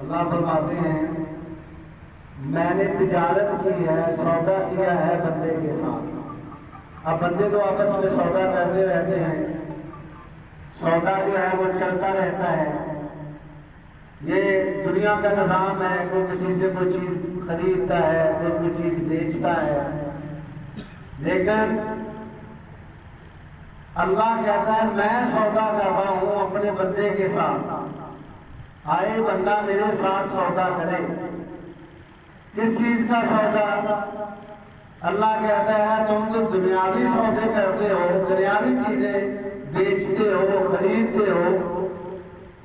اللہ فرماتے ہیں میں نے تجارت کی ہے، سودا کیا ہے بندے کے ساتھ۔ اب بندے تو آپس میں سودا کرتے رہتے ہیں، سودا جو ہے وہ چلتا رہتا ہے، یہ دنیا کا نظام ہے، کوئی کسی سے کوئی چیز خریدتا ہے، کوئی چیز بیچتا ہے، لیکن اللہ کہتا ہے میں سودا کر رہا ہوں اپنے بندے کے ساتھ، آئے بندہ میرے ساتھ سودا کرے۔ کس چیز کا سودا؟ اللہ کہتا ہے تم تو دنیاوی سودے کرتے ہو، دنیاوی چیزیں بیچتے ہو، خریدتے ہو،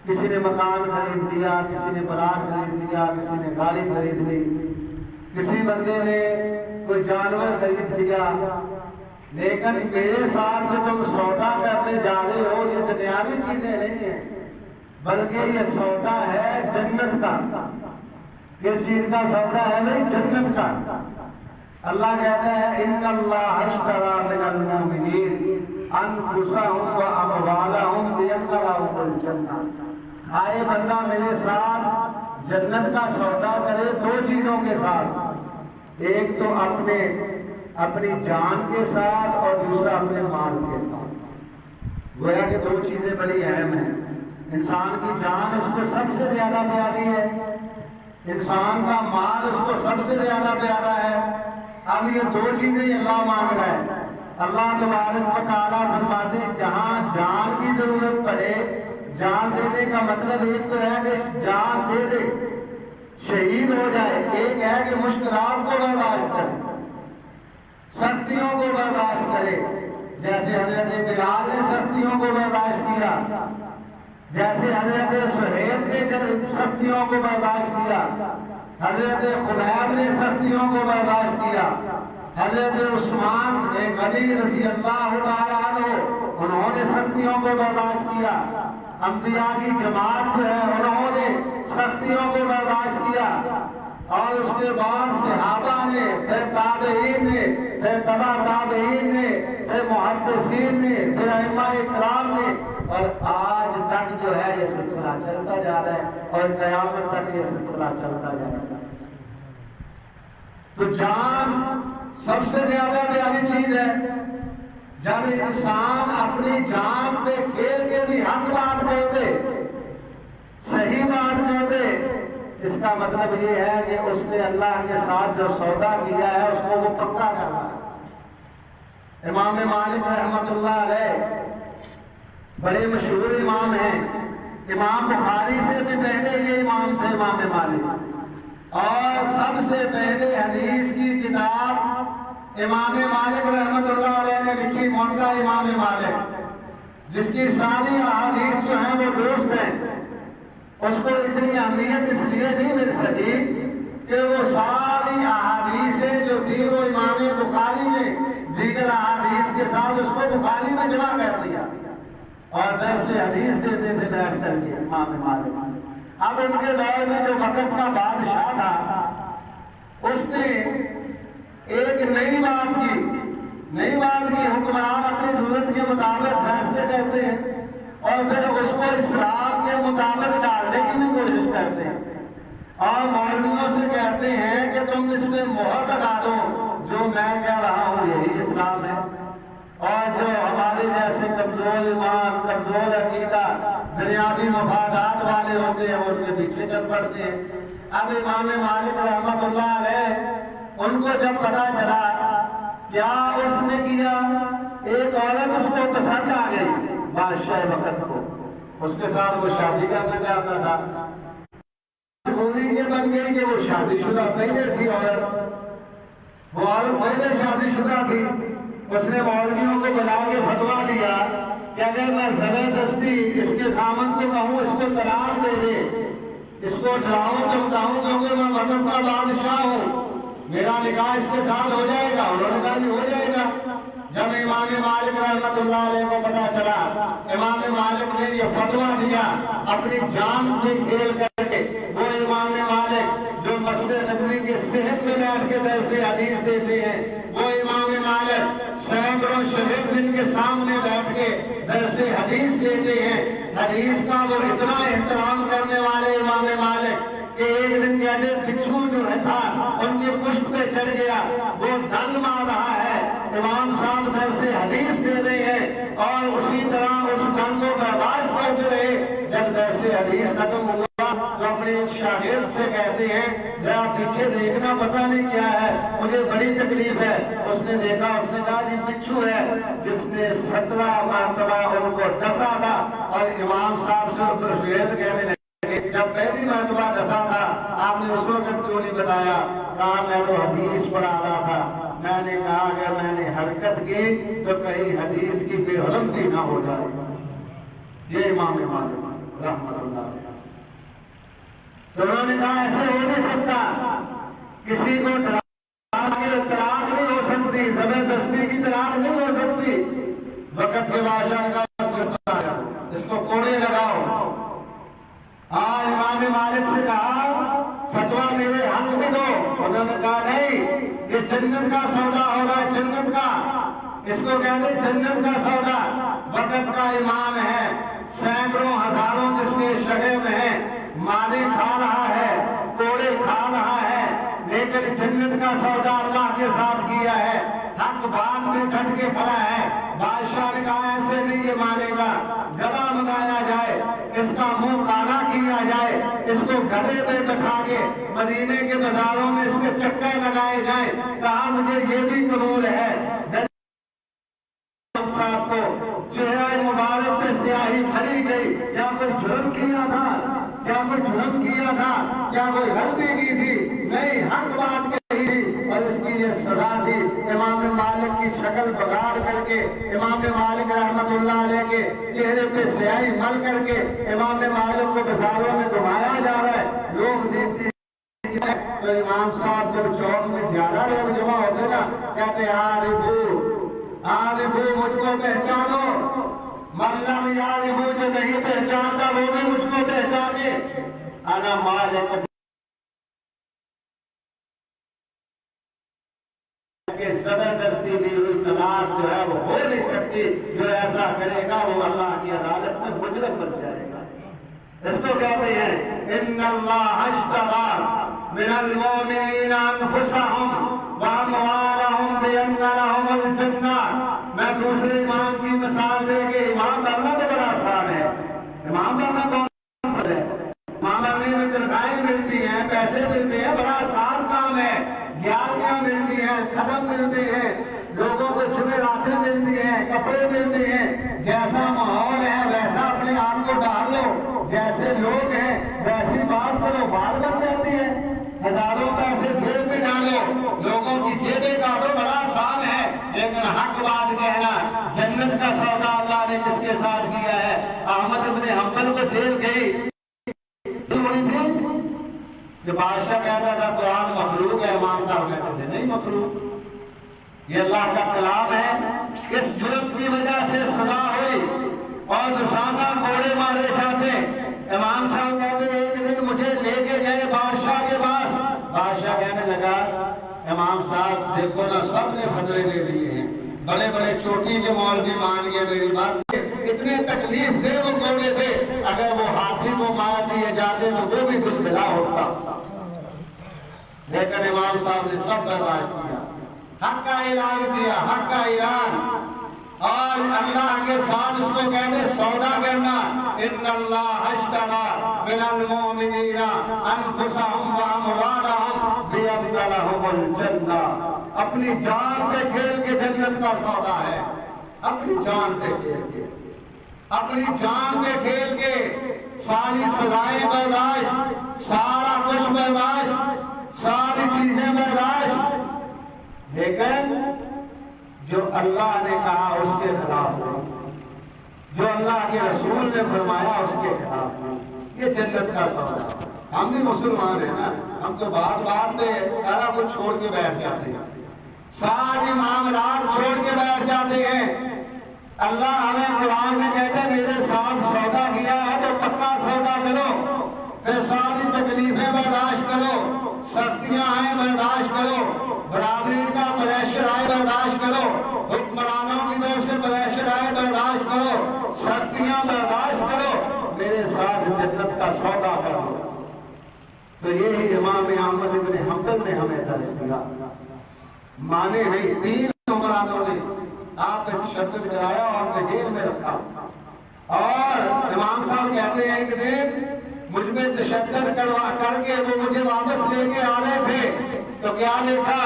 کسی نے مکان خرید لیا، کسی نے پلاٹ خرید لیا، کسی نے گاڑی خرید لی، کسی بندے نے کوئی جانور خرید لیا، لیکن میرے ساتھ جو تم سودا کرنے جا رہے ہو یہ دنیاوی چیزیں نہیں ہیں، بلکہ یہ سودا ہے جنت کا۔ کس چیز کا سودا ہے بھائی؟ جنت کا۔ اللہ کہتا ہے ان اللہ اشتری من المؤمنین انفسهم واموالهم بان لهم الجنہ۔ آئے بندہ میرے ساتھ جنت کا سودا کرے دو چیزوں کے ساتھ، ایک تو اپنی جان کے ساتھ اور دوسرا اپنے مال کے ساتھ۔ گویا کہ دو چیزیں بڑی اہم ہیں۔ انسان کی جان اس کو سب سے زیادہ پیاری ہے، انسان کا مال اس کو سب سے زیادہ پیارا ہے۔ اب یہ دو چیزیں اللہ مانگ رہا ہے۔ اللہ تبارک و تعالیٰ فرماتے ہیں جہاں جان کی ضرورت پڑے، جان دینے کا مطلب ایک تو ہے کہ جان دے دے، شہید ہو جائے، ایک ہے کہ مشکلات کو برداشت کرے، سختیوں کو برداشت کرے، جیسے حضرت بلال نے سختیوں کو برداشت کیا، جیسے حضرت سہیل نے سختیوں کو برداشت کیا، حضرت خبیب نے سختیوں کو برداشت کیا، حضرت عثمان غنی رضی اللہ تعالیٰ عنہ انہوں نے سختیوں کو برداشت کیا، انبیاء کی جماعت جو ہے انہوں نے سختیوں کو برداشت کیا، اور اس کے بعد صحابہ نے، پھر تابعین نے، پھر تبع تابعین نے، پھر محدثین نے، پھر ائمہ کرام نے، اور آج تک جو ہے یہ سلسلہ چلتا جا رہا ہے اور قیامت تک یہ سلسلہ چلتا جا رہا ہے۔ تو جان سب سے زیادہ پیاری چیز ہے۔ جب انسان اپنی جان پہ کھیل کے بھی حق بات کہتے، صحیح بات کہتے، اس کا مطلب یہ ہے کہ اس نے اللہ کے ساتھ جو سودا کیا ہے اس کو وہ پکا کرنا ہے۔ امام مالک رحمۃ اللہ علیہ بڑے مشہور امام ہیں، امام بخاری سے بھی پہلے یہ امام تھے امام مالک، اور سب سے پہلے حدیث کی کتاب امام مالک رحمۃ اللہ علیہ نے لکھی موطا امام مالک، جس کی ساری احادیث جو ہیں وہ درست ہیں۔ اس کو اتنی اہمیت اس لیے نہیں مل سکی کہ وہ ساری احادیثیں جو تھی وہ امام بخاری نے دیگر احادیث کے ساتھ اس کو بخاری میں جمع کر دیا اور درس حدیث دیتے تھے بیٹھ کر کے امام مالک۔ اب ان کے دور میں جو وقت کا بادشاہ تھا اس نے ایک نئی بات کی، حکمران اپنی ضرورت کے مطابق فیصلے کرتے ہیں اور پھر اس کو اسلام کے مطابق ڈالنے کی بھی کوشش کرتے ہیں، اور مولویوں سے کہتے ہیں کہ تم اس میں مہر لگا دو، جو میں کہہ رہا ہوں یہی اسلام ہے، اور جو ہمارے جیسے کمزور ایمان، کمزور عقیدہ، دنیاوی مفادات والے ہوتے ہیں وہ ان کے پیچھے چل پڑتے ہیں۔ اب امام مالک رحمۃ اللہ علیہ ان کو جب پتا چلا کیا اس نے کیا، ایک عورت اس کو پسند آ گئی بادشاہ وقت کو، اس کے ساتھ وہ شادی کرنا چاہتا تھا، مجبوری یہ بن گئی کہ وہ شادی شدہ پہلے تھی، وہ عورت پہلے شادی شدہ تھی۔ اس نے مولویوں کو بلا کے فتویٰ دیا کہ اگر میں زبردستی اس کے خامن کو کہوں اس کو طلاق دے دے، اس کو ڈراؤں چمکاؤں کیونکہ میں وقت کا بادشاہ ہوں، میرا نکاح اس کے ساتھ ہو جائے گا، انہوں نے کہا جی ہو جائے گا۔ جب امام مالک رحمۃ اللہ علیہ کو پتا چلا، امام مالک نے یہ فتویٰ دیا اپنی جان پہ کھیل کر کے۔ وہ امام مالک جو مسجد نبوی کے صحت میں بیٹھ کے درس حدیث دیتے ہیں، وہ امام مالک سینکڑوں شہید جن کے سامنے بیٹھ کے درس حدیث دیتے ہیں، حدیث کا وہ اتنا احترام کرنے والے امام مالک پہلے بچھو جو تھا ان کی پشت پہ چڑھ گیا، وہ دل مار رہا ہے۔ امام صاحب ایسے حدیث دے رہے ہیں اور اسی طرح اس دل کو برداشت کرتے رہے۔ جب ایسے حدیث ختم ہوا تو اپنے شاگرد سے کہتے ہیں ذرا پیچھے دیکھنا، پتہ نہیں کیا ہے، مجھے بڑی تکلیف ہے۔ اس نے دیکھا، اس نے کہا جی بچھو ہے جس نے 17 مرتبہ ان کو ڈسا تھا۔ اور امام صاحب سے ان کو شاگرد کہنے لگے جب پہلی مرتبہ ڈسا تھا آپ نے اس وقت کیوں نہیں بتایا؟ کہا میں تو حدیث پڑھا رہا تھا، میں نے کہا اگر میں نے حرکت کی تو کہیں حدیث کی بے حرمتی نہ ہو جائے۔ یہ امام مالک رحمۃ اللہ علیہ۔ تو انہوں نے کہا ایسے ہو نہیں سکتا، کسی کو طلاق نہیں ہو سکتی، زبردستی کی طلاق نہیں ہو سکتی۔ وقت کے بادشاہ کا اس کو کوڑے لگاؤ۔ آج امام مالک سے کہا فتویٰ میرے حق میں دو، انہوں نے کہا نہیں، یہ جنت کا سودا ہوگا، جنت کا، اس کو کہتے جنت کا سودا۔ وقت کا امام ہے، سینکڑوں ہزاروں جس کے شاگرد ہیں، مالی کھا رہا ہے، کوڑے کھا رہا ہے، لیکن جنت کا سودا اللہ کے ساتھ کیا ہے، حق بات میں ڈٹ کے کھڑا ہے۔ بادشاہ نے کہا ایسے نہیں یہ مانے گا، گلا منگایا جائے، اس کا منہ کالا کیا جائے، اس کو گدھے پہ بٹھا کے مدینے کے بازاروں میں اس کے چکر لگائے جائیں۔ کہا مجھے یہ بھی قبول ہے۔ صاحب کو چہرہ مبارک پہ سیاہی بھری گئی، کیا کوئی جرم کیا تھا؟ کیا کوئی جرم کیا تھا؟ کیا کوئی غلطی کی تھی؟ نہیں، حق بات کہی تھی اور اس کی یہ سزا تھی۔ امام مالک کی شکل بگاڑ کر کے، امام مالک رحمت اللہ علیہ کے چہرے پہ سیاہی مل کر کے امام مالک کو بازاروں میں گھمایا جا رہا ہے، لوگ دیکھتے ہیں۔ تو امام صاحب جب چوک میں زیادہ لوگ جمع ہوتے نا، کہتے عارفو مجھ کو پہچانو، ملم یعرفو جو نہیں پہچانتا وہ بھی مجھ کو پہچانے، انا مالک۔ کہ زبردستی دی ہوئی طلاق جو ہے وہ ہو نہیں سکتی، جو ایسا کرے گا وہ اللہ کی عدالت میں مجرم بن جائے گا۔ اس کو کہتے ہیں ان اللہ اشتری من المؤمنین انفسهم واموالهم بان لهم الجنہ۔ میں دوسرے امام کی مثال دے کے، امام بننا تو بڑا آسان ہے، امام بننا کون ہے؟ امام بننے میں تنخواہیں ملتی ہیں، پیسے ملتے ہیں، بڑا آسان کام ہے، گیاریاں ملتی ہیں، ختم ملتے ہیں، لوگوں کو جمعراتیں ملتی ہیں، کپڑے ملتے ہیں۔ جیسا ماحول ہے ویسا اپنے آپ کو ڈال لو، جیسے لوگ ہیں ویسی بات کرو، بات بن جاتی ہے۔ ہزاروں پیسے جیب میں ڈالو، لوگوں کی جیبیں کاٹو، بڑا آسان ہے، لیکن حق بات کہنا، جنت کا سودا اللہ نے کس کے ساتھ کیا ہے؟ احمد بن حنبل کو جیل گئی کہ بادشاہ کہتا تھا قرآن مخلوق ہے، امام صاحب کہتے تھے نہیں مخلوق، یہ اللہ کا کلام ہے۔ اس جرم کی وجہ سے سزا ہوئی اور دشمنہ کوڑے مارے جاتے۔ امام صاحب کہتے ایک دن مجھے لے کے گئے بادشاہ کے پاس، بادشاہ کہنے لگا امام صاحب دیکھو نا سب نے فتوے دے دیے ہیں، بڑے بڑے چوٹی کے مولوی مان گئے میری بات، اتنے تکلیف دے وہ کوڑے تھے، اگر وہ ہاتھی کو مار دیے جاتے تو وہ بھی کچھ بلا ہوتا، لیکن امام صاحب نے سب برداشت کیا، حق کا اعلان کیا، حق کا اعلان، اور اللہ کے ساتھ اس کو کہتے سودا کرنا۔ ان اللہ اشتری من المؤمنین انفسهم واموالهم بان لهم الجنہ۔ اپنی جان پہ کھیل کے جنت کا سودا ہے، اپنی جان پہ کھیل کے، اپنی جان پہ کھیل کے ساری سزائیں برداشت، سارا کچھ برداشت، ساری چیزیں برداشت، لیکن جو اللہ نے کہا اس کے خلاف ہو، جو اللہ کے رسول نے فرمایا اس کے خلاف ہو، یہ جنت کا سودا ہے۔ ہم بھی مسلمان ہیں نا، ہم تو بات بات پہ سارا کچھ چھوڑ کے بیٹھ جاتے ہیں، سارے معاملات چھوڑ کے بیٹھ جاتے ہیں۔ اللہ ہمیں قرآن میں کہتا ہے میرے ساتھ سودا کیا ہے تو پکا سودا کرو، پھر ساری تکلیفیں برداشت کرو، سختیاں آئیں برداشت کرو، برادری کا پریشر آئے برداشت کرو، حکمرانوں کی طرف سے پریشر آئے برداشت کرو، سختیاں برداشت کرو، میرے ساتھ جنت کا سودا کرو۔ تو تو یہی امام احمد بن حنبل نے ہمیں درس دیا. مانے ہیں 3 حکمرانوں نے آپ تک تشدد کرایا اور ان کو جیل میں رکھا. اور امام صاحب کہتے ہیں کہ دیکھ مجھ میں تشدد کر کے وہ مجھے واپس لے کے آ رہے تھے تو کیا لکھا؟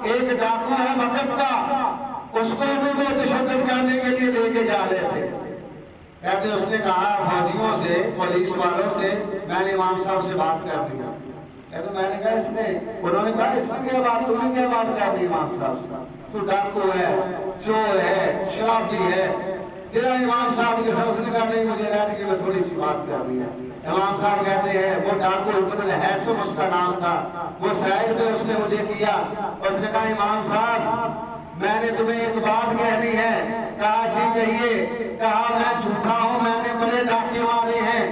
ایک ڈاکو ہے مکہ کا، اس کو بھی وہ تشدد کرنے کے لیے لے کے جا رہے تھے. کہتے اس نے کہا فوجیوں سے، پولیس والوں سے، میں نے امام صاحب سے بات کر دیا. کہتے میں نے کہا انہوں نے کہا اس میں کیا بات، تم نے کیا بات کر دی امام صاحب سے؟ تو ڈاکو ہے، چور ہے، شرابی ہے. تیرا امام صاحب کے ساتھ اس نے کہا نہیں مجھے رہنے کی میں تھوڑی سی بات کر دی ہے. امام صاحب کہتے ہیں وہ ڈاکو ابن الحیثم اس کا نام تھا، وہ سائڈ پہ اس نے مجھے کیا. اس نے کہا امام صاحب میں نے تمہیں ایک بات کہنی ہے. کہا جی کہیے. کہا میں جھوٹا ہوں، میں نے بڑے ڈاکے والے ہیں،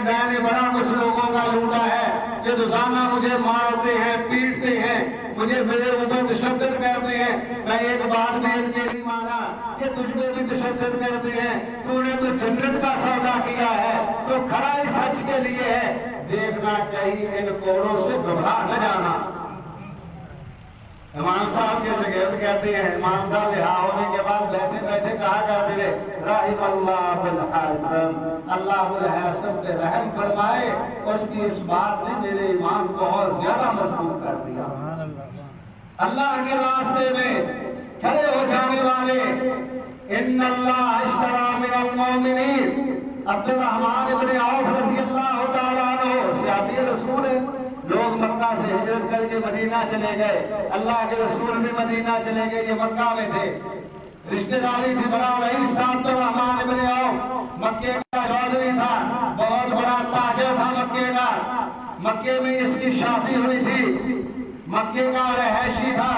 میں نے بڑا کچھ لوگوں کا لوٹا ہے. یہ روزانہ مجھے مارتے ہیں، پیٹتے ہیں، مجھے میرے اوپر تشدد کرتے ہیں. میں ایک بات میں ان کے نہیں مانا کہ تجھ پہ بھی تشدد کرتے ہیں. تو نے تو جنت کا سودا کیا ہے، تو کھڑا ہی سچ کے لیے ہے. دیکھنا کہیں ان کوڑوں سے گھبرا نہ جانا. امام صاحب کے شاگرد کہتے ہیں امام صاحب رہا ہونے کے بعد بیٹھے بیٹھے کہا کرتے تھے رحم اللہ بالحاسم، اللہ بالحاسم پہ رحم فرمائے. اس کی اس بات نے میرے ایمان کو اور زیادہ مضبوط کر دیا. اللہ کے راستے میں کھڑے ہو جانے والے ان اللہ اشترى من المؤمنین عبد الرحمن ابن عوف رضی اللہ تعالیٰ عنہ صحابی رسول ہے. لوگ مکہ سے ہجرت کر کے مدینہ چلے گئے، اللہ کے رسول بھی مدینہ چلے گئے. یہ مکہ میں تھے، رشتہ داری تھی. بڑا رئیس تھا عبد الرحمن ابن عوف، مکے کا چودھری تھا، بہت بڑا تاجر تھا مکے کا. مکے میں اس کی شادی ہوئی تھی، مکے کا رہائشی تھا.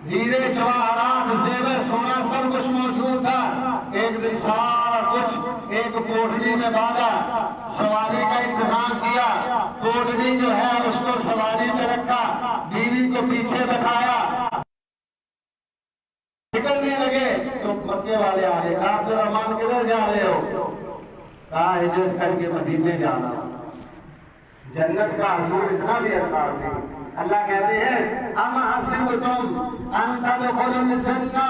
ہیرے جواہرات زیور سونا سب کچھ موجود تھا. ایک دن سارا کچھ ایک کوٹڑی میں باندھا، سواری کا انتظام کیا. کوٹڑی جو ہے اس کو سواری پہ رکھا، بیوی کو پیچھے بٹھایا. نکلنے لگے تو مکے والے آئے. کہا عبد الرحمن کدھر جا رہے ہو؟ کہا ہجرت کر کے مدینے جانا. جنت کا حصول اتنا بھی آسان نہیں. اللہ کہتے ہیں ام حسبتم ان تدخلوا الجنہ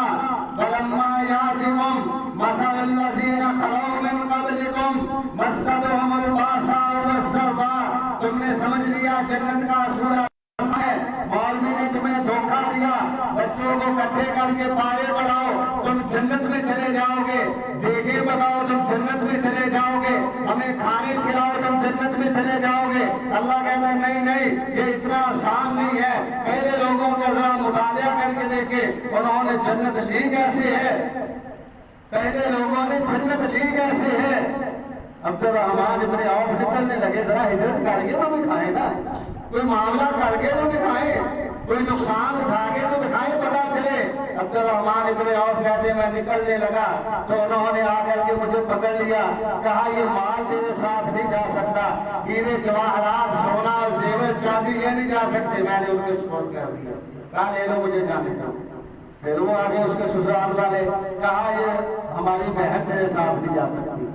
ولما یاتکم مثل الذین خلوا من قبلکم مستهم الباساء والضراء. تم نے سمجھ لیا جنت کا حصول ہے. مولوی نے تمہیں دھوکہ دیا، بچوں کو اکٹھے کر کے پارے پڑھاؤ تم جنت میں چلے جاؤ گے، دیگے بتاؤ تم جنت میں چلے جاؤ گے، ہمیں کھانے کھلاؤ تم جنت میں چلے جاؤ گے. اللہ کہتا ہے نہیں نہیں یہ اتنا آسان نہیں ہے. پہلے لوگوں کا ذرا مطالعہ کر کے دیکھے انہوں نے جنت لی کیسے ہے، پہلے لوگوں نے جنت لی کیسے ہے. عبد الرحمن ابن عوف نکلنے لگے. ذرا ہجرت کر کے تو دکھائے نا، کوئی معاملہ کر کے تو دکھائے، کوئی نقصان اٹھا کے تو دکھائے، پتا چلے. عبد الرحمن ابن عوف کہتے میں نکلنے لگا تو انہوں نے آ کر کے مجھے پکڑ لیا. کہا یہ مال تیرے ساتھ نہیں جا سکتا، ہیرے جواہرات سونا اور زیور چاندی یہ نہیں جا سکتے. میں نے ان کو سپورٹ کر دیا. کہا لے لو مجھے جانے کا. پھر وہ آگے اس کے سسرال والے. کہا یہ ہماری بہن تیرے ساتھ نہیں جا سکتی،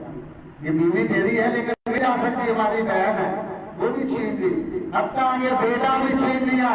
یہ بیوی تیری ہے لیکن نہیں جا سکتی، ہماری بہن ہے. وہ بھی چھین لی. حتیٰ یہ بیٹا بھی چھین لیا،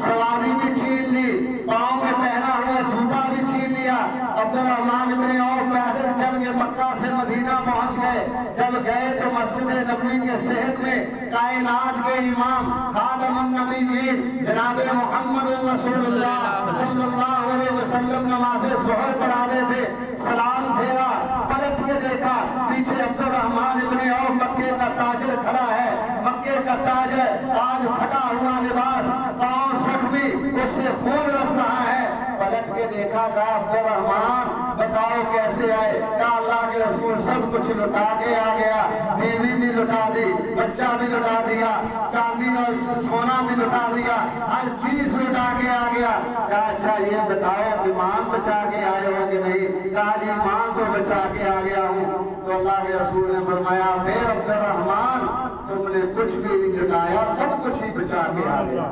سواری بھی چھین لی، پاؤں میں پہنا ہوا جوتا بھی چھین لیا. عبد الرحمن ابن عوف پیدل چل کے مکہ سے مدینہ پہنچ گئے. جب گئے تو مسجد نبوی کے صحن میں کائنات کے امام خاتم النبیین جناب محمد رسول اللہ صلی اللہ علیہ وسلم نماز ظہر پڑھا رہے تھے. سلام پھیرا، پلٹ کے دیکھا پیچھے عبد الرحمن ابن عوف مکے کا تاجر کھڑا ہے. مکے کا تاجر آج پھٹا ہوا لباس، پاؤں زخمی، اس سے خون رس رہا ہے. پلٹ کے دیکھا کہا عبد الرحمن بتاؤ کیسے آئے؟ کہا اللہ کے رسول سب کچھ لٹا کے آ گیا، بیوی بھی لٹا دی، بچہ بھی لٹا دیا، چاندی اور سونا بھی لٹا دیا، ہر چیز لٹا کے آ گیا. کہا اچھا یہ بتاؤ ایمان بچا کے آئے ہو کہ نہیں؟ کہا جی ایمان کو بچا کے آ گیا ہوں. تو اللہ کے رسول نے فرمایا پھر عبد الرحمن تم نے کچھ بھی نہیں لٹایا، سب کچھ ہی بچا کے آ گیا.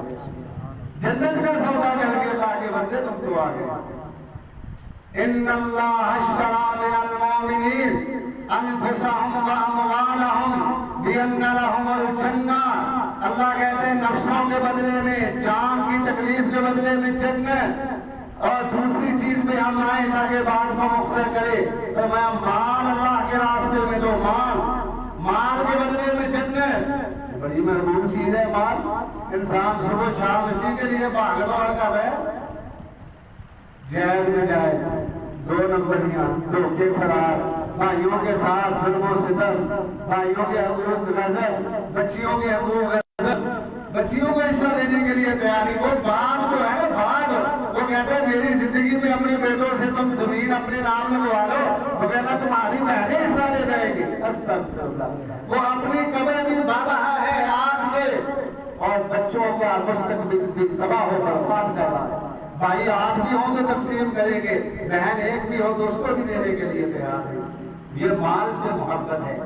جنت کا سودا کر کے اللہ کے بندے تم تو آ گئے. ان اللہ اشترى من المؤمنین انفسهم واموالهم بان لهم الجنہ کے بدلے میں جان کی تکلیف کے بدلے میں جنت، اور دوسری چیز پہ ہم آئے تاکہ بات کو مقصد کرے تو میں مال اللہ کے راستے میں جو مال کے بدلے میں جنت، بڑی محبوب چیز ہے مال. انسان صبح شام اسی کے لیے بھاگ دوڑ کر رہے. جائز نجائز، دو نمبریاں، دھوکے فرار، بھائیوں کے ساتھ ظلم و ستم، بھائیوں کے حقوق غضب، بچیوں کے حقوق غضب، بچیوں کو حصہ دینے کے لیے تیاری. وہ باپ جو ہے نا باپ، وہ کہتے ہیں میری زندگی میں اپنے بیٹوں سے تم زمین اپنے نام لگوا لو، وہ کہتا تمہاری بہنیں حصہ لے جائیں گی. استغفراللہ. وہ اپنی قبر بھی بڑھ رہا ہے آگ سے، اور بچوں کا مستقبل بھی تباہ ہو برباد کر رہا ہے. بھائی آپ بھی ہوں تو تقسیم کریں گے، بہن ایک بھی ہو تو اس کو بھی دینے کے لیے تیار ہے. یہ مال سے محبت ہے.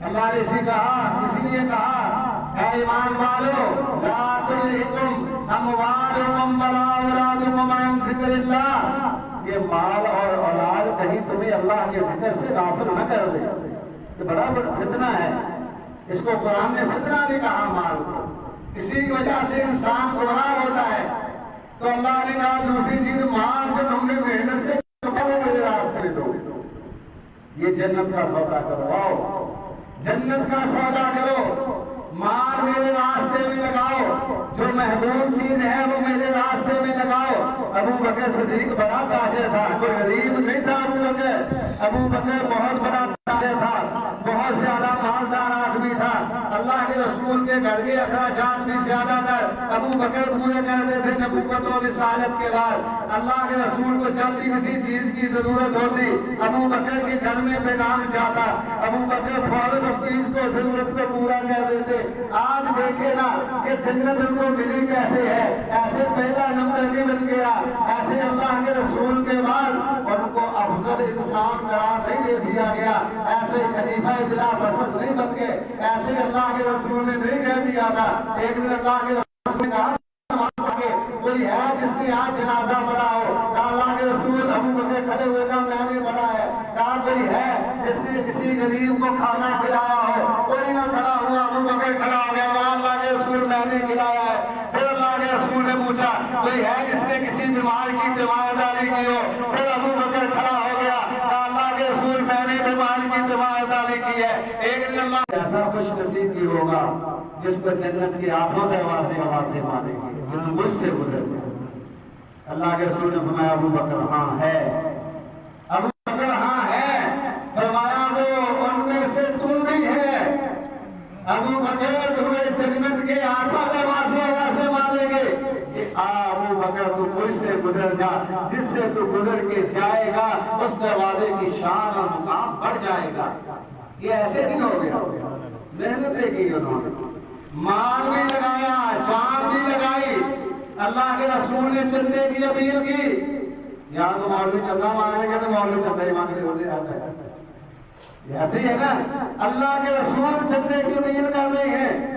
اللہ نے اسی لیے کہا اے ایمان والو لا تلہکم اموالکم ولا اولادکم عن ذکر اللہ. یہ مال اور اولاد کہیں تمہیں اللہ کے ذکر سے غافل نہ کر دے. یہ بڑا فتنہ ہے. اس کو قرآن نے فتنہ بھی کہا مال کو. اسی کی وجہ سے انسان گمراہ ہوتا ہے. تو اللہ نے کہا دوسری چیز مال جو تم نے محنت سے وہ میرے راستے میں دو. یہ جنت کا سودا کرو. آؤ جنت کا سودا کرو، مال میرے راستے میں لگاؤ، جو محبوب چیز ہے وہ میرے راستے میں لگاؤ. ابو بکر صدیق بڑا تاجر تھا، کوئی غریب نہیں تھا. ابو بکر بہت بڑا تاجر تھا، بہت زیادہ مالدار آدمی تھا. اللہ کے رسول کے گھر کے اخراجات بھی زیادہ تر ابو بکر پورے کرتے تھے نبوت اور رسالت کے بعد. اللہ کے رسول کو جب بھی کسی چیز کی ضرورت ہوتی ابو بکر کے گھر میں پیغام جاتا، ابو بکر فوراً اس چیز کو ضرورت کو پورا کر دیتے. آج دیکھے نا کہ جنت ان کو ملی کیسے ہے. ایسے پہلا نمبر نہیں بن گیا، ایسے اللہ کے رسول کے بعد ان کو افضل انسان قرار نہیں دے دیا گیا، ایسے خلیفہ بلا فصل نہیں بن گئے. ایسے اللہ کے رسول نے نہیں کہہ دیا تھا. ایک دن اللہ کے رسول نے کہا کوئی ہے جس نے آج جنازہ پڑھا ہو؟ کہا اللہ کے رسول ابو بکر کھڑے ہوئے کا میں نے پڑھا ہے. کہا کوئی ہے جس نے کسی غریب کو کھانا کھلایا ہو؟ کوئی نہ کھڑا ہوا، ابو بکر کھڑا ہو گیا. کہا اللہ کے رسول میں نے کھلایا ہے. پھر اللہ کے رسول نے پوچھا کوئی ہے جس نے کسی بیمار کی تیمارداری کی ہو؟ پھر ابو بکر کھڑا ہو گیا. کہا اللہ کے رسول میں نے بیمار کی تیمارداری کی ہے. ایک دن اللہ ایسا خوش نصیب کی ہوگا جس کو جنت کے آنکھوں دروازے آوازیں مانیں گے جو مجھ سے گزر گئے. اللہ کے رسول نے فرمایا ابو بکر ہاں ہے. ابو بکر ہاں ہے. فرمایا وہ ان میں سے تم بھی ہے. ابو بکر تمہیں جنت کے آنکھوں دروازے آوازیں مانیں گے. ابو بکر تو مجھ سے گزر جا، جس سے تو گزر کے جائے گا اس دروازے کی شان اور مقام بڑھ جائے گا. یہ ایسے نہیں ہو گیا، محنتیں کی انہوں نے، مال بھی لگایا، جان بھی لگائی. اللہ کے رسول نے چندے کی اپیل کی. یہاں تو مولوی چندہ مانگیں گے تو مولوی چندہ ہی مانگتے ہوتے آتا ہے. ایسے ہی ہے نا، اللہ کے رسول چندے کی اپیل کر رہے ہیں.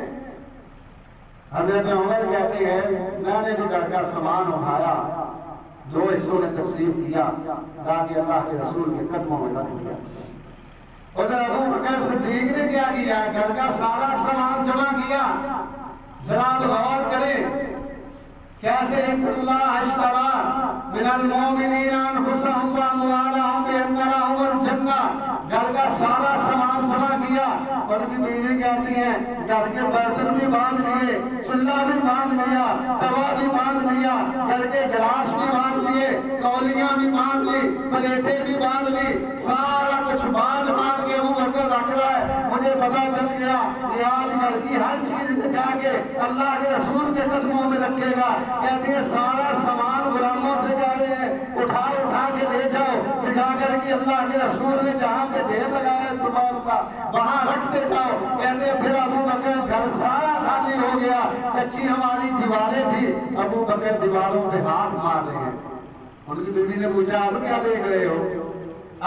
حضرت عمر کہتے ہیں میں نے بھی گھر کا سامان اٹھایا، 2 حصوں میں تقسیم کیا تاکہ اللہ کے رسول کے قدموں میں رکھ دیا. ادھر ابو بکر صدیق نے کیا کیا؟ گھر کا سارا سامان جمع کیا. ذرا غور کریں کیسے ان اللہ اشترى من المؤمنین انفسهم واموالهم بان لهم الجنہ. گھر کا سارا سامان جمع کیا. ان کی بیوی کہتی ہیں گھر کے برتن بھی باندھ لیے، چولہا بھی باندھ لیا، توا بھی باندھ لیا، گھر کے گلاس بھی باندھ لیے، کولیاں بھی باندھ لی، پلیٹیں بھی باندھ لی، سارا کچھ باندھ کے ابو بکر رکھ رہا ہے. مجھے پتا چل گیا کہ آج گھر کی ہر چیز جا کے اللہ کے رسول کے قدموں میں رکھے گا. کہتے ہیں سارا سامان غلاموں سے کہہ رہے ہیں اٹھا کے لے جاؤ، لے جا کر کے اللہ کے رسول نے جہاں پہ ڈھیر لگایا سامان کا وہاں رکھتے جاؤ. کہتے ہیں پھر ابو بکر گھر سارا خالی ہو گیا. کچی ہماری دیواریں تھی، ابو بکر دیواروں پہ ہاتھ مار رہے ہیں. ان کی بیوی نے پوچھا اب کیا دیکھ رہے ہو؟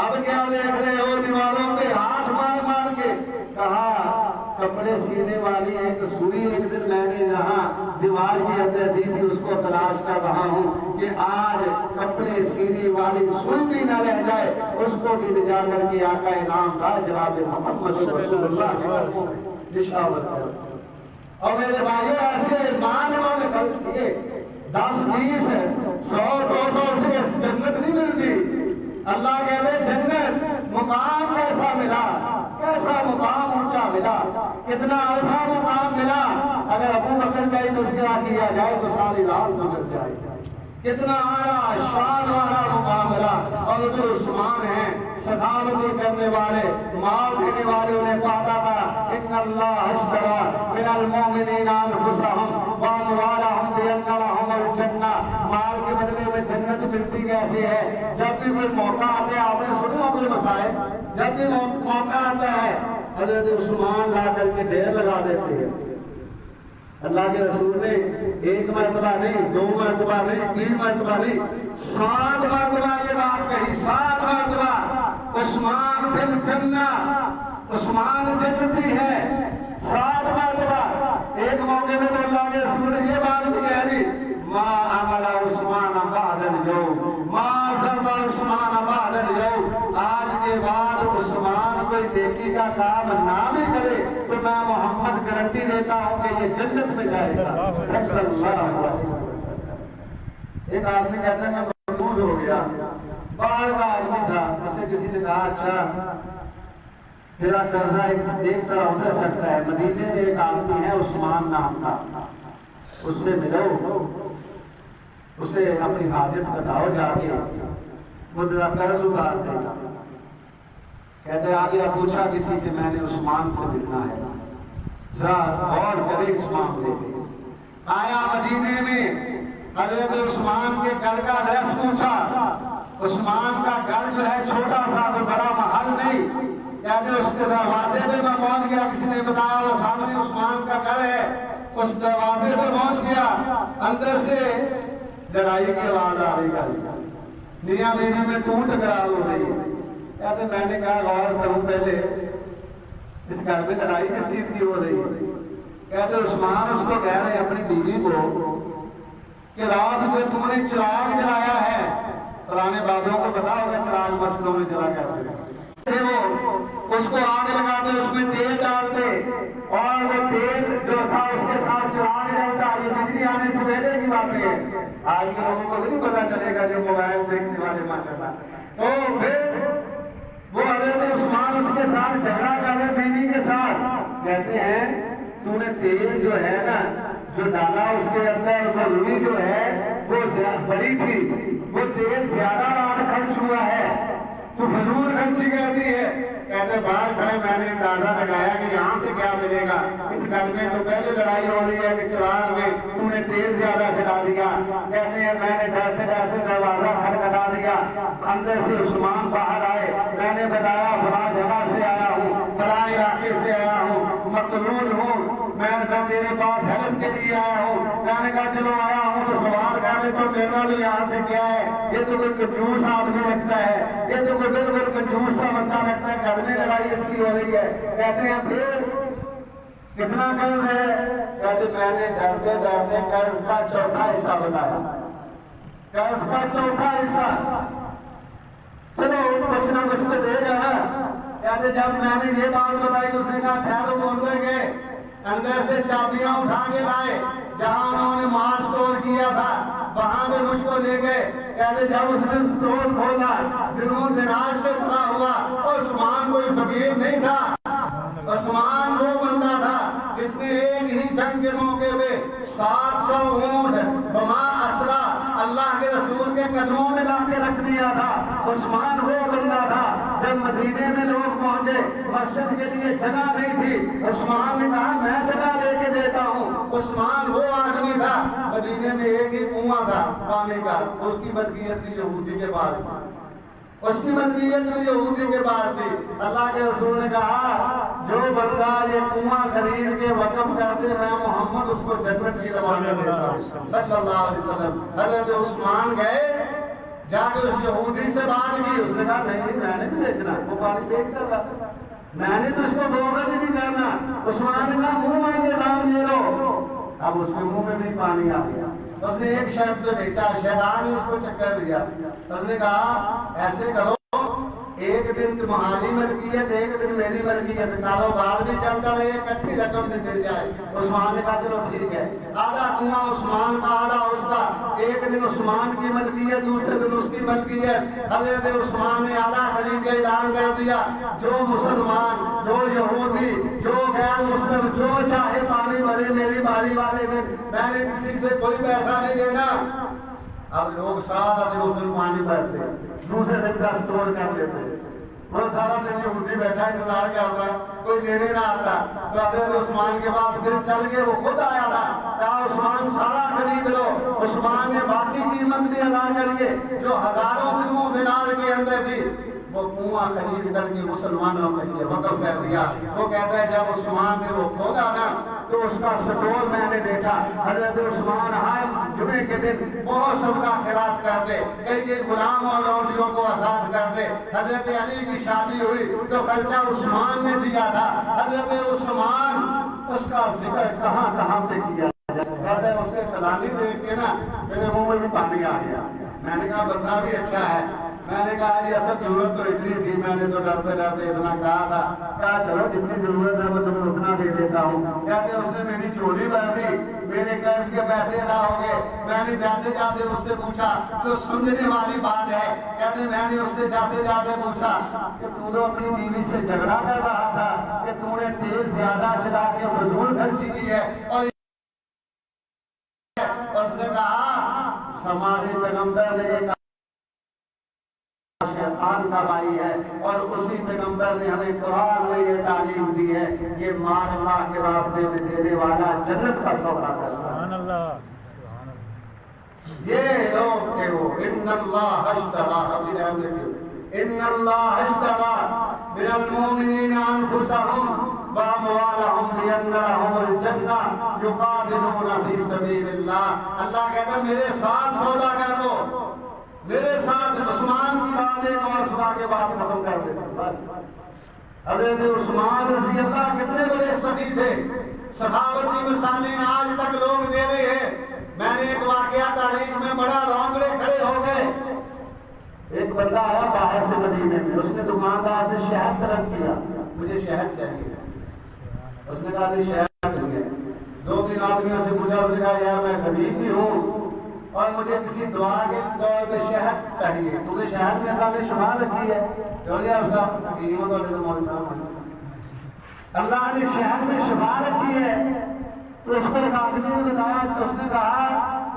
اب کیا دیکھ رہے ہو؟ دیواروں پہ ہاتھ مار کے. کہا کپڑے سینے والی ایک سوئی ایک دن میں نے یہاں دیوار کے اندر دی تھی، اس کو تلاش کر رہا ہوں کہ آج کپڑے سینے والی سوئی بھی نہ رہ جائے، اس کو بھی لے جا کر کے آقا انعامدار جناب محمد رسول اللہ نشاور کر. اور میرے بھائیوں ایسے مان خرچ کیے 10 20 100 200 سے جنت نہیں ملتی. اللہ کہتے جنت مقام کیسا ملا, کیسا مقام اونچا ملا, کتنا اعلیٰ مقام ملا. اگر ابو بکر کا ہی تذکرہ کیا جائے تو ساری رات گزر جائے. کتنا اعلیٰ شان والا مقام ملا. اور جو عثمان ہیں سخاوتی کرنے والے, مال دینے والے, انہیں پاتا تھا ان اللہ اشترى من المؤمنین انفسهم واموالهم بان لهم الجنہ. مال کے بدلے میں جنت ملتی کیسے ہے؟ جب بھی کوئی موقع آتا ہے, آپ نے سنے ہوں گے مسائل, جب بھی موقع آتا ہے حضرت عثمان لا کر کے ڈھیر لگا دیتے ہیں. اللہ کے رسول نے 1 مرتبہ نہیں, 2 مرتبہ نہیں, 3 مرتبہ نہیں, 7 مرتبہ یہ بات کہی. 7 مرتبہ عثمان فی الجنہ, عثمان جنتی ہے. 7 مرتبہ. ایک موقع میں تو اللہ کے رسول نے یہ بات کہہ دی, ما عمل عثمان بعد اليوم, ما زرد عثمان بعد اليوم. آج کے بعد عثمان کوئی نیکی کا کام نہ بھی کرے تو میں محمد گارنٹی دیتا ہوں کہ یہ جنت میں جائے گا. صلی اللہ علیہ وسلم. ایک آدمی کہتا ہے میں مقبول ہو گیا, باہر کا آدمی تھا, اس نے کسی نے کہا اچھا تیرا قرضہ ایک طرح اتر سکتا ہے. مدینے میں ایک آدمی ہے عثمان نام کا, اس سے ملو, اسے اپنی حاجت بتاؤ جا کے, وہ تیرا قرض اتار دے گا. کہتے آگے پوچھا کسی سے, میں نے عثمان سے ملنا ہے, ذرا غور کرے اس معاملے پہ. آیا مدینے میں, حضرت عثمان کے گھر کا ایڈریس پوچھا. عثمان کا گھر جو ہے چھوٹا سا, کوئی بڑا محل نہیں. کہتے اس کے دروازے پہ میں پہنچ گیا, کسی نے بتایا وہ سامنے عثمان کا گھر ہے. اس دروازے پہ پہنچ گیا, اندر سے لڑائی کی آواز آ رہی ہے, میاں بیوی میں تو ٹکرا ہو رہی ہے. کہتے میں نے کہا غور کروں پہلے اس گھر میں لڑائی کس چیز کی ہو رہی ہے. کہتے عثمان اس کو کہہ رہے اپنی بیوی کو کہ رات جو تم نے چراغ جلایا ہے, پرانے بابوں کو پتا ہوگا چراغ مسلوں میں جلا کیسے, وہ اس کو آگ لگاتے, اس میں تیل ڈالتے, اور وہ تیل جو تھا اس کے ساتھ چراغ جلتا. یہ بجلی آنے سے پہلے کی باتیں ہیں, آج کے لوگوں کو نہیں پتا چلے گا جو موبائل دیکھنے والے ماشاءاللہ. تو پھر وہ حضرت عثمان اس کے ساتھ جھگڑا کرتے بیوی کے ساتھ. کہتے ہیں تو نے تیل جو ہے نا جو ڈالا اس کے اندر, وہ روئی جو ہے وہ بڑی تھی, وہ تیل زیادہ رات خرچ ہوا ہے, تو فضول خرچی کرتی ہے. کہتے باہر کھڑے میں نے اندازہ لگایا کہ یہاں سے کیا ملے گا. اس گھر میں تو پہلے لڑائی ہو رہی ہے کہ چراغ میں تو نے تیل زیادہ جلا دیا. کہتے ہیں میں نے ڈرتے ڈرتے دروازہ کھٹکھٹا دیا, اندر سے عثمان باہر آئے. میں نے بتایا فلاں جگہ سے آیا ہوں, فلاں علاقے سے آیا ہوں, مقبول ہوں, میں تیرے پاس ہیلپ کے لیے آیا ہوں. میں نے کہا چلو آیا ہوں تو سوال کرنے تو میرا بھی یہاں سے کیا ہے, یہ تو کوئی کنجوس آدمی لگتا ہے, یہ تو کوئی بالکل کنجوس سا بندہ لگتا ہے, گھر میں لڑائی اس کی ہو رہی ہے. کہتے ہیں پھر کتنا قرض ہے؟ کہتے میں نے ڈرتے ڈرتے قرض کا 4تھا حصہ بتایا. قرض کا 4تھا حصہ, چلو کچھ نہ کچھ تو دے گا نا. کہتے جب میں نے یہ بات بتائی تو اس نے کہا ٹھہرو, بولتے گئے, اندر سے چابیاں اٹھا کے لائے, جہاں انہوں نے مال سٹور کیا تھا وہاں پہ مجھ کو لے گئے. کہتے جب اس نے سٹور کھولا, دنوں دراز سے بھرا ہوا, اور عثمان کوئی فقیر نہیں تھا. عثمان وہ بندہ تھا جس نے ایک ہی جنگ کے موقع پہ 700 اونٹ بما اسرا اللہ کے رسول کے قدموں میں لا کے رکھ دیا تھا. عثمان وہ بندہ تھا جب مدینے میں لوگ پہنچے, مسجد کے لیے جگہ نہیں تھی, عثمان نے کہا میں جگہ لے کے دیتا ہوں. عثمان وہ آدمی تھا, مدینے میں ایک ہی کنواں تھا پانی کا, اس کی ملکیت بھی یہودی کے پاس تھی, اس کی ملکیت بھی یہودی کے پاس تھی. اللہ کے رسول نے کہا جو بندہ یہ کنواں خرید کے وقف کر دے میں محمد اس کو جنت کی روانہ دیتا ہوں صلی اللہ علیہ وسلم. حضرت عثمان گئے, جا کے اس یہودی سے بات کی. اس نے کہا نہیں میں نے نہیں بیچنا, وہ پانی بیچ کر رہا, میں نے تو اس کو بوگت ہی نہیں کرنا. عثمان نے کہا منہ میں کے دام لے لو. اب اس کے منہ میں بھی پانی آ گیا. اس نے ایک شرط پہ بیچا, شیطان نے اس کو چکر دیا. اس نے کہا ایسے کرو ایک دن تمہاری ملکیت ایک دن میری ملکیت، کاروبار بھی چلتا رہے، کٹھی رقم بھی مل جائے۔ عثمان نے کہا چلو ٹھیک ہے، آدھا کنواں عثمان کا آدھا اس کا، ایک دن عثمان کی ملکیت دوسرے دن اس کی ملکیت۔ حضرت عثمان نے آدھا خرید کے اعلان کر دیا، جو مسلمان، جو یہودی، جو غیر مسلم، جو چاہے پانی بھرے میری باری والے دن، میں نے کسی سے کوئی پیسہ نہیں دینا۔ اب لوگ سارا دن مسلم پانی بھرتے، دوسرے دن کا اسٹور کر لیتے، وہ سارا دن یہودی بیٹھا انتظار کیا ہوتا ہے، کوئی دینے نہ آتا۔ تو حضرت عثمان کے بعد پھر چل کے وہ خود آیا تھا، کہا عثمان سارا خرید لو۔ عثمان نے باقی قیمت بھی ادا کر کے جو ہزاروں درہم دینار کے اندر تھی وہ کنواں خرید کر کے مسلمانوں کے لیے وقف کر دیا۔ وہ کہتا ہے جب عثمان نے وہ کھولا نا تو اس کا سٹور میں نے دیکھا، حضرت عثمان ہر جمعے کے دن بہت صدقہ خیرات کرتے، کئی غلام اور لونڈیوں کو آزاد کرتے۔ حضرت علی کی شادی ہوئی تو خرچہ عثمان نے دیا تھا۔ حضرت عثمان اس کا ذکر کہاں کہاں پہ کیا کہتا ہے، اس کے کھلانے دیکھ کے نا میرے منہ میں بھی پانی آ گیا۔ میں نے کہا بندہ بھی اچھا ہے۔ میں نے کہا جی اصل ضرورت تو اتنی تھی، میں نے تو ڈرتے ڈرتے اتنا کہا تھا، کہا چلو جتنی ضرورت ہے میں تمہیں اتنا دے دیتا ہوں۔ کہتے اس نے میری چوری بھر دی، میرے قرض کے پیسے ادا ہو گئے۔ میں نے جاتے جاتے اس سے پوچھا جو سمجھنے والی بات ہے، کہتے میں نے اس سے جاتے جاتے پوچھا کہ تو نے اپنی بیوی سے جھگڑا کر رہا تھا کہ تو نے تیل زیادہ چلا کے فضول خرچی کی ہے؟ اور اس نے کہا سماجی پیغمبر نے یہ شیطان کا بھائی ہے، اور اسی پیغمبر نے ہمیں قرآن میں یہ تعلیم دی ہے کہ مال اللہ کے راستے میں دینے والا جنت کا سودا کرتا ہے۔ یہ لوگ تھے وہ، ان اللہ اشترى ان اللہ اشترى من المؤمنین انفسهم واموالهم بان لهم الجنہ یقاتلون فی سبیل اللہ۔ اللہ کہتا ہے میرے ساتھ سودا کر لو، میرے ساتھ۔ عثمان کی بات ایک اور سنا کے بعد ختم کر دیتے ہیں۔ حضرت عثمان رضی اللہ کتنے بڑے سخی تھے، سخاوت کی مثالیں آج تک لوگ دے رہے ہیں۔ میں نے ایک واقعہ تاریخ میں بڑا رونگڑے کھڑے ہو گئے۔ ایک بندہ آیا باہر سے مدینے میں، اس نے دکاندار سے شہد طلب کیا، مجھے شہد چاہیے۔ اس نے کہا نہیں شہد نہیں ہے۔ دو تین آدمیوں سے پوچھا، اس نے کہا یار میں غریب بھی ہوں اور مجھے کسی دعا کے طور پہ شہد چاہیے، کیونکہ شہد میں اللہ نے شفا رکھی ہے۔ اللہ نے شہد میں شفا رکھی ہے۔ تو اس کو ایک آدمی نے بتایا، تو اس نے کہا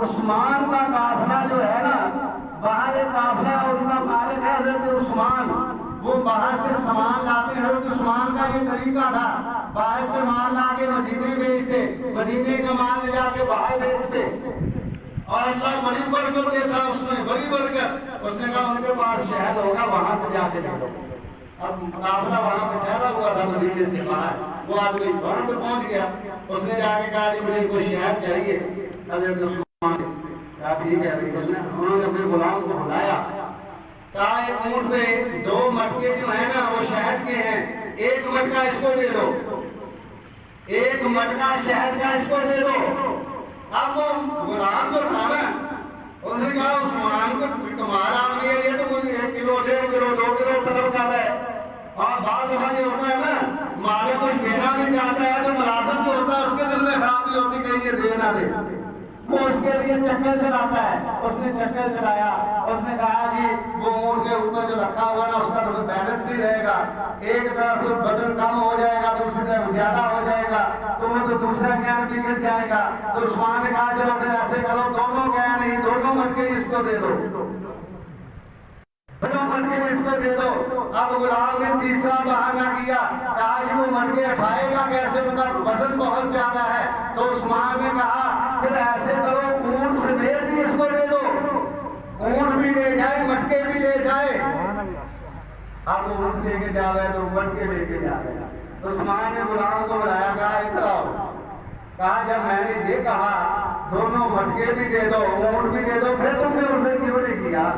عثمان کا قافلہ جو ہے نا، باہر ایک قافلہ اور ان کا مالک ہے حضرت عثمان، وہ باہر سے سامان لاتے ہیں۔ حضرت عثمان کا یہ طریقہ تھا، باہر سے مال لا کے مدینے بیچتے، مدینے کا مال لے جا کے باہر بیچتے، اور اللہ بڑی برکت دیتا اس میں، بڑی برکت۔ اس نے کہا ان کے پاس شہد ہوگا وہاں سے جا کے لے لو۔ اب مقابلہ وہاں پہ ٹھہرا ہوا تھا مدینے سے باہر، وہ آدمی وہاں پہ پہنچ گیا۔ اس نے جا کے کہا کہ مجھے کوئی شہد چاہیے۔ حضرت عثمان نے کہا ٹھیک ہے۔ انہوں نے اپنے غلام کو بلایا، کہا ایک اونٹ پہ دو مٹکے جو ہیں نا وہ شہد کے ہیں، ایک مٹکا اس کو دے دو، ایک مٹکا شہد کا اس کو دے دو۔ اب وہ غلام تو تھا نا، اس نے کہا عثمان کو کمال آدمی ہے، یہ تو کوئی 1 کلو 1.5 کلو 2 کلو طلب کر رہا ہے۔ اور بعض دفعہ یہ ہوتا ہے نا، مالک کچھ دینا بھی چاہتا ہے تو ملازم جو ہوتا ہے اس کے دل میں خرابی ہوتی کہ یہ دے نہ دے، وہ اس کے لیے چکر چلاتا ہے۔ اس نے چکر چلایا، اس نے کہا جی وہ اونٹ کے اوپر جو رکھا ہوا نا اس کا تو بیلنس نہیں رہے گا، ایک طرف وزن کم ہو جائے گا، دوسری طرف زیادہ ہو جائے گا، تو وہ تو دوسرا گیان بھی گر جائے گا۔ تو عثمان نے کہا چلو پھر ایسے کرو، دونوں گیان نہیں، دونوں مٹکے اس کو دے دو، دونوں مٹکے اس کو دے دو۔ اب غلام نے تیسرا بہانہ کیا کہ آج وہ مٹکے اٹھائے گا کیسے، ان کا وزن بہت زیادہ ہے۔ تو عثمان نے کہا پھر ایسے کرو اونٹ سمیت ہی اس کو دے دو، اونٹ بھی لے جائے مٹکے بھی لے جائے۔ اب وہ اونٹ لے کے جا رہے تو مٹکے لے کے جا رہے۔ عثمان نے غلام کو بلایا، کہا ادھر آؤ، کہا جب میں نے یہ کہا دونوں مٹکے بھی دے دو اونٹ بھی دے دو، پھر تم نے اسے کیوں نہیں کیا،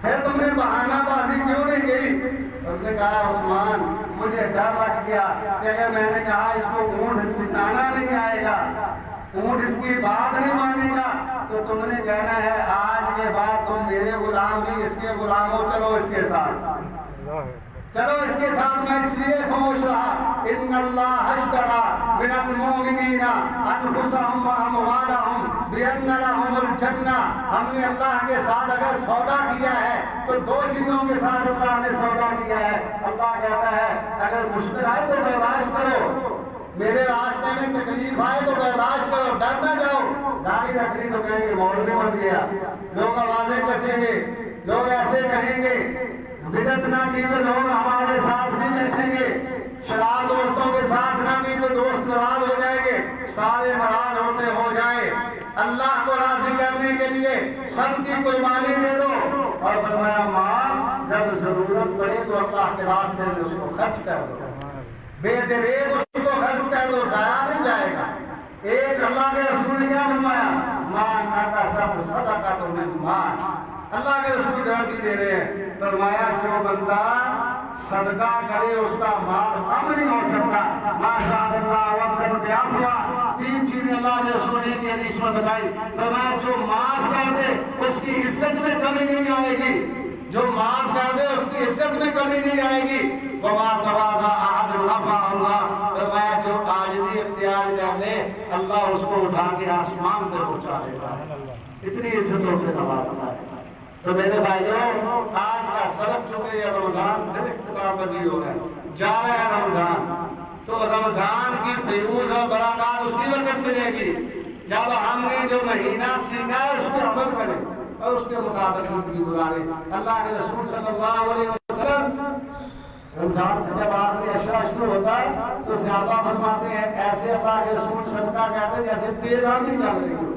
پھر تم نے بہانہ بازی کیوں نہیں کی؟ اس نے کہا عثمان مجھے ڈر لگ گیا کہ اگر میں نے کہا اس کو اونٹ جتانا نہیں آئے گا، اونٹ اس کی بات نہیں مانے گا، تو تم نے کہنا ہے آج کے بعد تم میرے غلام نہیں اس کے غلام ہو، چلو اس کے ساتھ۔ چلو اس کے ساتھ میں اس لیے خاموش رہا، ان اللہ اشترى من المؤمنین انفسهم واموالهم بان لهم الجنہ، ہم نے اللہ کے ساتھ اگر سودا کیا ہے تو دو چیزوں کے ساتھ اللہ نے سودا کیا ہے۔ اللہ کہتا ہے اگر مشکل آئے تو برداشت کرو، میرے راستے میں تکلیف آئے تو برداشت کرو، ڈر نہ جاؤ۔ داڑھی رکھ لی تو کہیں گے مولوی بن گیا، لوگ آوازیں کسیں گے، لوگ ایسے کہیں گے، بدعت نہ کی تو لوگ ہمارے ساتھ نہیں بیٹھیں گے، شراب دوستوں کے ساتھ نہ بھی تو دوست ناراض ہو جائیں گے، سارے ناراض ہوتے ہو جائیں، اللہ کو راضی کرنے کے لیے سب کی قربانی دے دو۔ اور فرمایا مال جب ضرورت پڑے تو اللہ کے راستے میں اس کو خرچ کر دو، بے دریغ اس کو خرچ کر دو، ضائع نہیں جائے گا۔ ایک اللہ کے رسول نے کیا فرمایا، مان کا سب صدقہ تو من مال، اللہ کے رسول گارنٹی دے رہے ہیں، فرمایا جو بندہ صدقہ کرے اس کا مال کم نہیں ہو سکتا۔ ماشاء اللہ وقت پہ ہوا، تین چیزیں اللہ کے رسول نے کی حدیث میں بتائی، فرمایا جو معاف کر دے اس کی عزت میں کمی نہیں آئے گی، جو معاف کر دے اس کی عزت میں کمی نہیں آئے گی۔ وما تواضع احد رفعہ اللہ، فرمایا جو عاجزی اختیار کر لے اللہ اس کو اٹھا کے آسمان پہ پہنچا دیتا ہے، اتنی عزتوں سے نوازتا ہے۔ تو میرے بھائیوں آج کا سبق چونکہ یہ رمضان پھر اختتام پذیر ہو ہے، جا رہا ہے رمضان، تو رمضان کی فیوز اور برکات اسی وقت ملے گی جب ہم نے جو مہینہ سیکھا ہے اس پہ عمل کریں اور اس کے مطابق زندگی گزارے۔ اللہ کے رسول صلی اللہ علیہ وسلم رمضان کا جب آخری اشرا شروع ہوتا ہے تو صحابہ فرماتے ہیں ایسے اللہ کے رسول صدقہ کہتے ہیں جیسے تیز آندھی چل رہی ہے،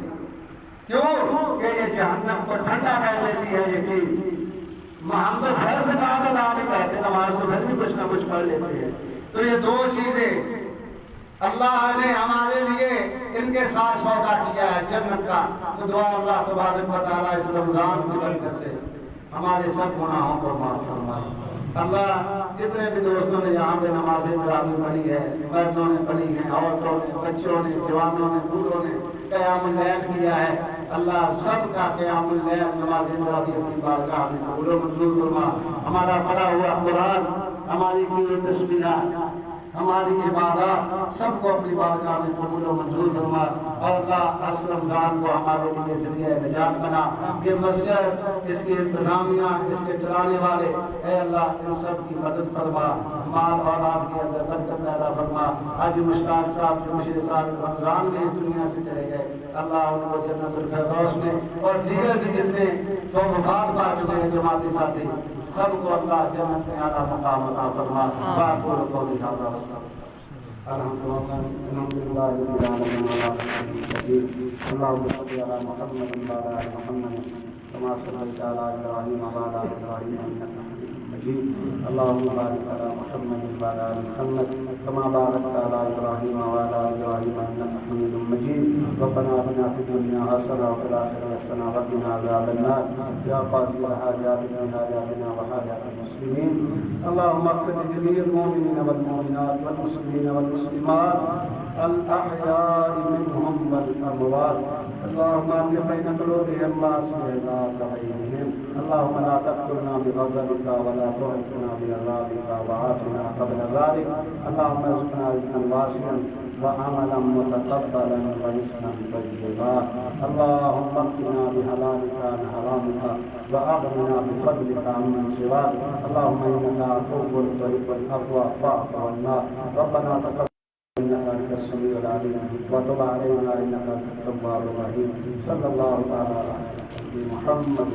کیوں کہ یہ جہنم کو ٹھنڈا کر دیتی ہے یہ چیز۔ ہم تو خیر سے کہا تھا نہیں کہتے، نماز تو پھر بھی کچھ نہ کچھ پڑھ لیتے ہیں۔ تو یہ دو چیزیں اللہ نے ہمارے لیے ان کے ساتھ سودا کیا ہے جنت کا۔ تو دعا اللہ تبارک و تعالیٰ اس رمضان کی برکت سے ہمارے سب گناہوں کو معاف فرمائے۔ اللہ جتنے بھی دوستوں نے یہاں پہ نماز تراویح پڑھی ہے، مردوں نے پڑھی ہے، عورتوں نے، بچوں نے، جوانوں نے، بوڑھوں نے قیام اللیل کیا ہے، اللہ سب کا قیام اللیل نماز تراویح اپنی بارگاہ میں قبول و منظور فرما۔ ہمارا پڑھا ہوا قرآن، ہماری کی تسبیحات، ہماری عبادات سب کو اپنی بارگاہ میں قبول و منظور فرما، اور اللہ اس رمضان کو ہمارے لیے ذریعہ نجات بنا۔ یہ مسجد، اس کی انتظامیہ، اس کے چلانے والے، اے اللہ ان سب کی مدد فرما، مال اور آپ کے اندر برکت پیدا فرما۔ آج مشتاق صاحب جو پچھلے سال رمضان میں اس دنیا سے چلے گئے، اللہ ان کو جنت الفردوس میں، اور دیگر بھی جتنے تو وفات پا چکے ہیں جماعتی ساتھی، سب کو اللہ جنت میں اعلیٰ مقام عطا فرما۔ باقول قولی ھذا الحمدللہ رب العالمین، اللہم صل علی محمد وعلی آل محمد کما صلیت علی ابراہیم وعلی آل ابراہیم انک حمید مجید، اللہم بارک علی محمد وعلی آل محمد کما بارکت علی ابراہیم وعلی آل ابراہیم انک حمید مجید، ربنا آتنا فی الدنیا حسنہ وفی الآخرۃ حسنہ وقنا عذاب النار، یا قاضی الحاجات اقض حاجاتنا وحاجات المسلمین، اللہم اغفر لجمیع المؤمنین والمؤمنات والمسلمین والمسلمات الأحياء منهم والأموات، اللهم ألف بين قلوبهم وأصلح بينهم، اللهم لا تقتلنا بغضبك ولا تهلكنا بعذابك وعافنا قبل ذلك، اللهم ارزقنا رزقا واسعا وعملا متقبلا ورزقا طيبا، اللهم اقنا بحلالك عن حرامك وأغننا بفضلك عمن سواك، اللهم إنك عفو تحب العفو فاعف عنا، ربنا تقبل إنك أنت السميع العليم وتب علينا إنك أنت التواب الرحيم، صلى الله تعالى على محمد